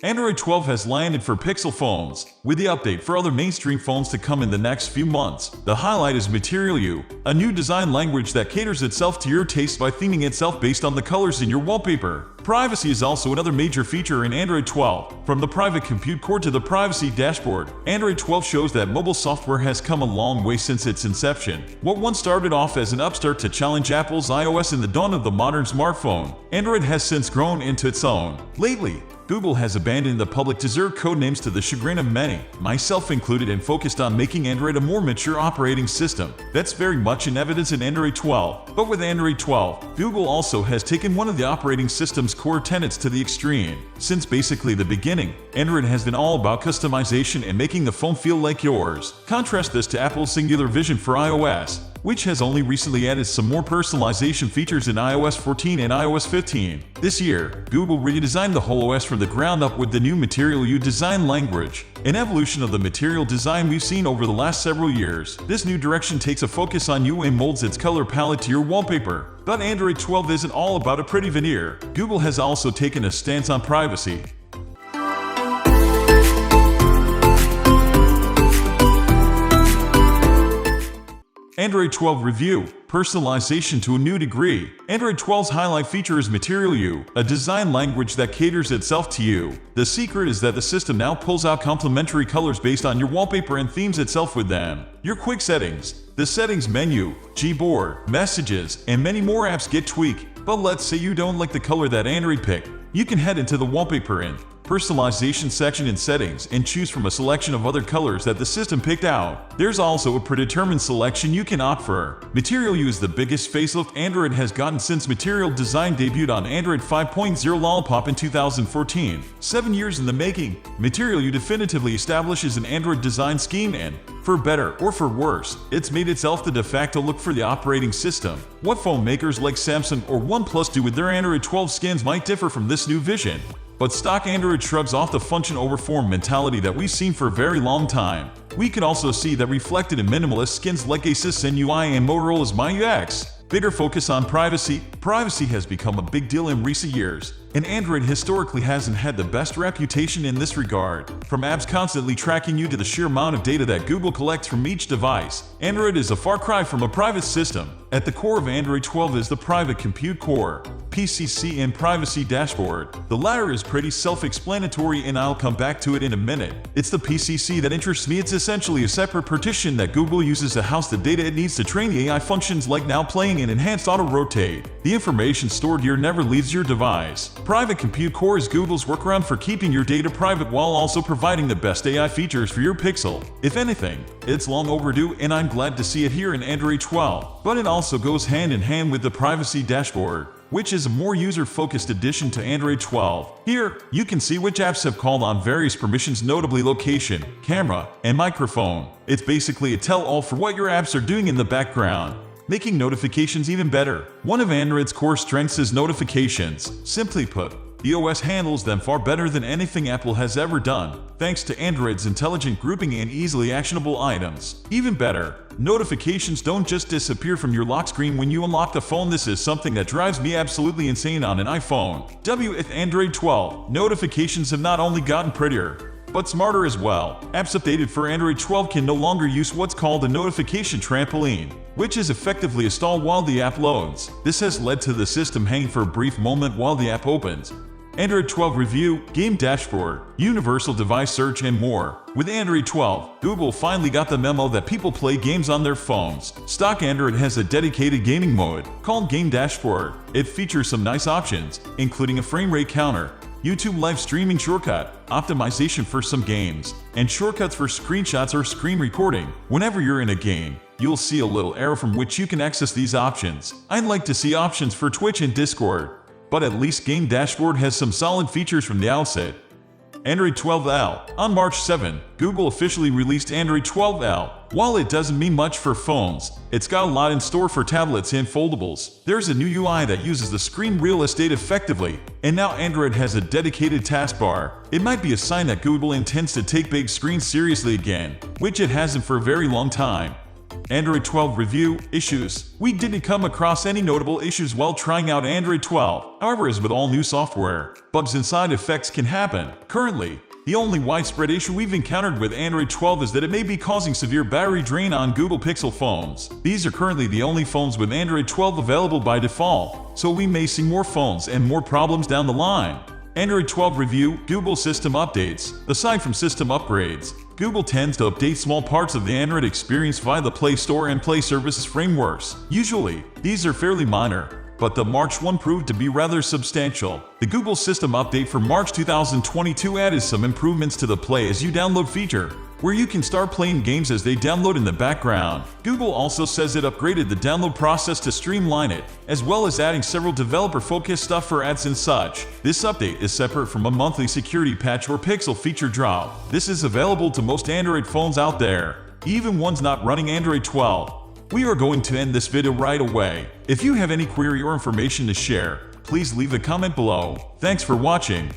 Android 12 has landed for Pixel phones, with the update for other mainstream phones to come in the next few months. The highlight is Material You, a new design language that caters itself to your taste by theming itself based on the colors in your wallpaper. Privacy is also another major feature in Android 12. From the private compute core to the privacy dashboard, Android 12 shows that mobile software has come a long way since its inception. What once started off as an upstart to challenge Apple's iOS in the dawn of the modern smartphone, Android has since grown into its own. Lately, Google has abandoned the public dessert codenames to the chagrin of many, myself included, and focused on making Android a more mature operating system. That's very much in evidence in Android 12. But with Android 12, Google also has taken one of the operating system's core tenets to the extreme. Since basically the beginning, Android has been all about customization and making the phone feel like yours. Contrast this to Apple's singular vision for iOS, which has only recently added some more personalization features in iOS 14 and iOS 15. This year, Google redesigned the whole OS from the ground up with the new Material You design language, an evolution of the material design we've seen over the last several years. This new direction takes a focus on you and molds its color palette to your wallpaper. But Android 12 isn't all about a pretty veneer. Google has also taken a stance on privacy. Android 12 Review: Personalization to a new degree. Android 12's highlight feature is Material You, a design language that caters itself to you. The secret is that the system now pulls out complementary colors based on your wallpaper and themes itself with them. Your quick settings, the settings menu, Gboard, messages, and many more apps get tweaked. But let's say you don't like the color that Android picked. You can head into the Wallpaper and Personalization section in Settings and choose from a selection of other colors that the system picked out. There's also a predetermined selection you can opt for. Material You is the biggest facelift Android has gotten since Material Design debuted on Android 5.0 Lollipop in 2014. 7 years in the making, Material You definitively establishes an Android design scheme and, for better or for worse, it's made itself the de facto look for the operating system. What phone makers like Samsung or OnePlus do with their Android 12 skins might differ from this new vision. But stock Android shrugs off the function over form mentality that we've seen for a very long time. We can also see that reflected in minimalist skins like Asus UI and Motorola's MyUX. Bigger focus on privacy. Privacy has become a big deal in recent years, and Android historically hasn't had the best reputation in this regard. From apps constantly tracking you to the sheer amount of data that Google collects from each device, Android is a far cry from a private system. At the core of Android 12 is the Private Compute Core, PCC, and Privacy Dashboard. The latter is pretty self-explanatory, and I'll come back to it in a minute. It's the PCC that interests me. It's essentially a separate partition that Google uses to house the data it needs to train the AI functions like now playing and enhanced auto-rotate. The information stored here never leaves your device. Private Compute Core is Google's workaround for keeping your data private while also providing the best AI features for your Pixel. If anything, it's long overdue, and I'm glad to see it here in Android 12. But it also goes hand in hand with the Privacy Dashboard, which is a more user-focused addition to Android 12. Here, you can see which apps have called on various permissions, notably location, camera, and microphone. It's basically a tell-all for what your apps are doing in the background, making notifications even better. One of Android's core strengths is notifications. Simply put, the OS handles them far better than anything Apple has ever done, thanks to Android's intelligent grouping and easily actionable items. Even better, notifications don't just disappear from your lock screen when you unlock the phone. This is something that drives me absolutely insane on an iPhone. With Android 12, notifications have not only gotten prettier, but smarter as well. Apps updated for Android 12 can no longer use what's called a notification trampoline, which is effectively a stall while the app loads. This has led to the system hanging for a brief moment while the app opens. Android 12 Review, Game Dashboard, Universal Device Search, and more. With Android 12, Google finally got the memo that people play games on their phones. Stock Android has a dedicated gaming mode called Game Dashboard. It features some nice options, including a frame rate counter, YouTube live streaming shortcut, optimization for some games, and shortcuts for screenshots or screen recording. Whenever you're in a game, you'll see a little arrow from which you can access these options. I'd like to see options for Twitch and Discord, but at least Game Dashboard has some solid features from the outset. Android 12L. On March 7, Google officially released Android 12L. While it doesn't mean much for phones, it's got a lot in store for tablets and foldables. There's a new UI that uses the screen real estate effectively, and now Android has a dedicated taskbar. It might be a sign that Google intends to take big screens seriously again, which it hasn't for a very long time. Android 12 Review Issues. We didn't come across any notable issues while trying out Android 12. However, as with all new software, bugs and side effects can happen. Currently, the only widespread issue we've encountered with Android 12 is that it may be causing severe battery drain on Google Pixel phones. These are currently the only phones with Android 12 available by default, so we may see more phones and more problems down the line. Android 12 Review Google System Updates. Aside from system upgrades, Google tends to update small parts of the Android experience via the Play Store and Play Services frameworks. Usually, these are fairly minor, but the March one proved to be rather substantial. The Google System Update for March 2022 added some improvements to the Play as you download feature, where you can start playing games as they download in the background. Google also says it upgraded the download process to streamline it, as well as adding several developer-focused stuff for ads and such. This update is separate from a monthly security patch or Pixel feature drop. This is available to most Android phones out there, even ones not running Android 12. We are going to end this video right away. If you have any query or information to share, please leave a comment below. Thanks for watching.